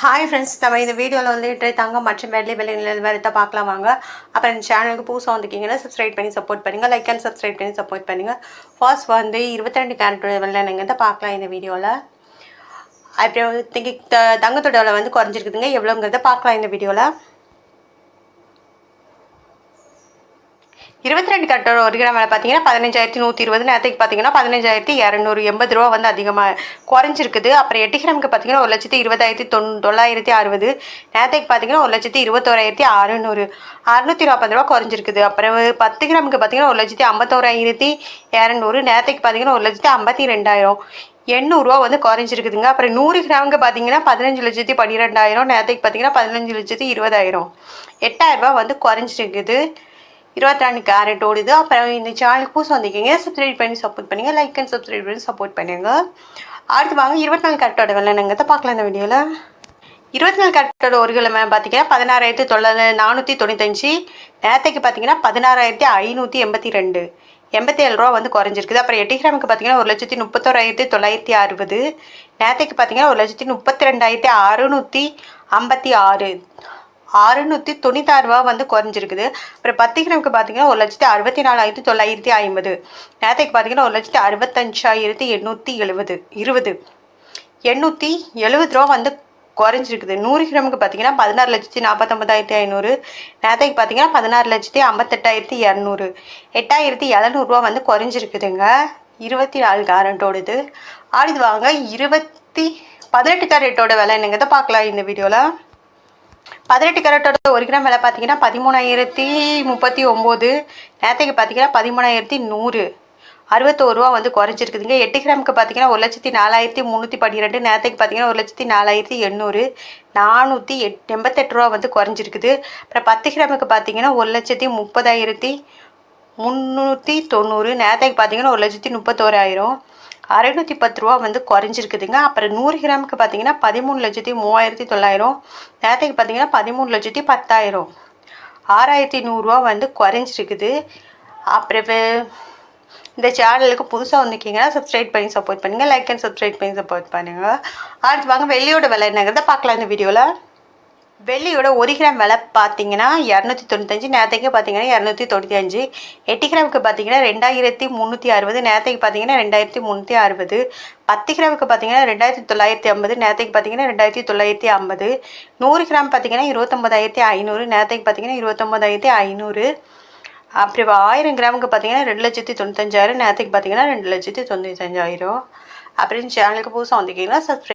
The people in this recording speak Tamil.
ஹாய் ஃப்ரெண்ட்ஸ், நம்ம இந்த வீடியோவில் வந்துட்டு தங்கம் மற்றும் வெள்ளி விலை நிலவரத்தை பார்க்கலாம் வாங்க. அப்புறம் இந்த சேனலுக்கு புதுசாக வந்துக்கிங்கன்னா சப்ஸ்கிரைப் பண்ணி சப்போர்ட் பண்ணுங்கள், லைக் அண்ட் சப்ஸ்கிரைப் பண்ணி சப்போர்ட் பண்ணுங்கள். ஃபர்ஸ்ட் வந்து 22 கேரட் வெள்ளை நீங்கள் பார்க்கலாம் இந்த வீடியோவில். அப்புறம் இன்னைக்கு தங்கத்தோட விலை வந்து குறைஞ்சிருக்குதுங்க, எவ்வளோங்கிறத பார்க்கலாம் இந்த வீடியோவில். 22 கேரட்டோட 1 கிராம் விலை பார்த்தீங்கன்னா 15,120, நேரத்துக்கு பார்த்தீங்கன்னா 15,280 ரூபா வந்து அதிகமாக குறைஞ்சிருக்குது. அப்புறம் 8 கிராமுக்கு பார்த்தீங்கன்னா 1,20,960, நேரத்துக்கு பார்த்தீங்கன்னா 1,21,600, 640 ரூபா குறைஞ்சிருக்குது. அப்புறம் 10 கிராமுக்கு பார்த்தீங்கன்னா 1,51,200, நேரத்துக்கு பார்த்தீங்கன்னா 1,52,000, 800 வந்து குறைஞ்சிருக்குதுங்க. அப்புறம் 100 கிராமுக்கு பார்த்தீங்கன்னா 15,12,000, நேரத்துக்கு பார்த்தீங்கன்னா 15,20,000, 8,000 ரூபா வந்து குறைஞ்சிருக்குது. 22 கேரட் ஓடுது. அப்புறம் இந்த சேனலுக்கு புதுசு வந்திருக்கீங்க, சப்ஸ்கிரைப் பண்ணி சப்போர்ட் பண்ணுங்கள், லைக் அண்ட் சப்ஸ்கிரைப் பண்ணி சப்போர்ட் பண்ணுங்கள். அடுத்து வாங்க 24 கேரட்டோட வெள்ளை நங்கத்தை பார்க்கலாம் இந்த வீடியோவில். 24 கேரட்டோட 1 கிலோ பார்த்தீங்கன்னா 16,495, நேரத்துக்கு பார்த்தீங்கன்னா 16,582, 87 ரூபா வந்து குறைஞ்சிருக்குது. அப்புறம் 8 கிராமுக்கு பார்த்தீங்கன்னா 1,31,960, நேரத்துக்கு பார்த்தீங்கன்னா 1,32,656, 696 ரூபா வந்து குறைஞ்சிருக்குது. அப்புறம் 10 கிராமுக்கு பார்த்தீங்கன்னா 1,64,950, நேரத்துக்கு பார்த்தீங்கன்னா 1,65,870, 870 ரூபா வந்து குறைஞ்சிருக்குது. 100 கிராமுக்கு பார்த்தீங்கன்னா 16,49,500, நேரத்துக்கு பார்த்தீங்கன்னா 16,58,200, 8,700 ரூபா வந்து குறைஞ்சிருக்குதுங்க. 24 கேரட்டோடது. அடுத்து வாங்க 18 கேரட்டோட விலை என்னங்கிறத பார்க்கலாம் இந்த வீடியோவில். 18 கேரட்டோட 1 கிராம் விலை பார்த்தீங்கன்னா 13,039, நேரத்துக்கு பார்த்தீங்கன்னா 13,100, 61 ரூபா வந்து குறைஞ்சிருக்குதுங்க. 8 கிராமுக்கு பார்த்தீங்கன்னா 1,04,312, நேரத்துக்கு பார்த்தீங்கன்னா 1,04,800, 488 ரூபா வந்து குறைஞ்சிருக்குது. அப்புறம் 10 கிராமுக்கு பார்த்தீங்கன்னா 1,30,390, நேரத்துக்கு பார்த்தீங்கன்னா 1,31,000, 610 ரூபா வந்து குறைஞ்சிருக்குதுங்க. அப்புறம் 100 கிராமுக்கு பார்த்தீங்கன்னா 13,03,900, நேரத்துக்கு பார்த்தீங்கன்னா 13,10,000, 6,100 ரூபா வந்து குறைஞ்சிருக்குது. அப்புறம் இந்த சேனலுக்கு புதுசாக வந்திருக்கீங்கன்னா சப்ஸ்கிரைப் பண்ணி சப்போர்ட் பண்ணுங்கள், லைக் அண்ட் சப்ஸ்கிரைப் பண்ணி சப்போர்ட் பண்ணுங்கள். அடுத்து வாங்க வெள்ளியோட விலை என்னங்கிறத பார்க்கலாம் இந்த வீடியோவில். வெள்ளியோட 1 கிராம் விலை பார்த்தீங்கன்னா 295, நேரத்துக்கு பார்த்தீங்கன்னா 295, 8 கிராமுக்கு பார்த்தீங்கன்னா 2,360, நேரத்துக்கு பார்த்தீங்கன்னா 2,360, 10 கிராமுக்கு பார்த்தீங்கன்னா 2,950, நேரத்துக்கு பார்த்தீங்கன்னா 2,950, 100 கிராம் பார்த்தீங்கன்னா 29,500, நேரத்துக்கு பார்த்தீங்கன்னா 29,500, அப்புறம் 1000 கிராமுக்கு பார்த்தீங்கன்னா 2,95,000, நேரத்துக்கு பார்த்தீங்கன்னா 2,95,000. அப்புறம் சேனலுக்கு புதுசாக வந்திருக்கீங்கன்னா சப்ஸ்கிரைப்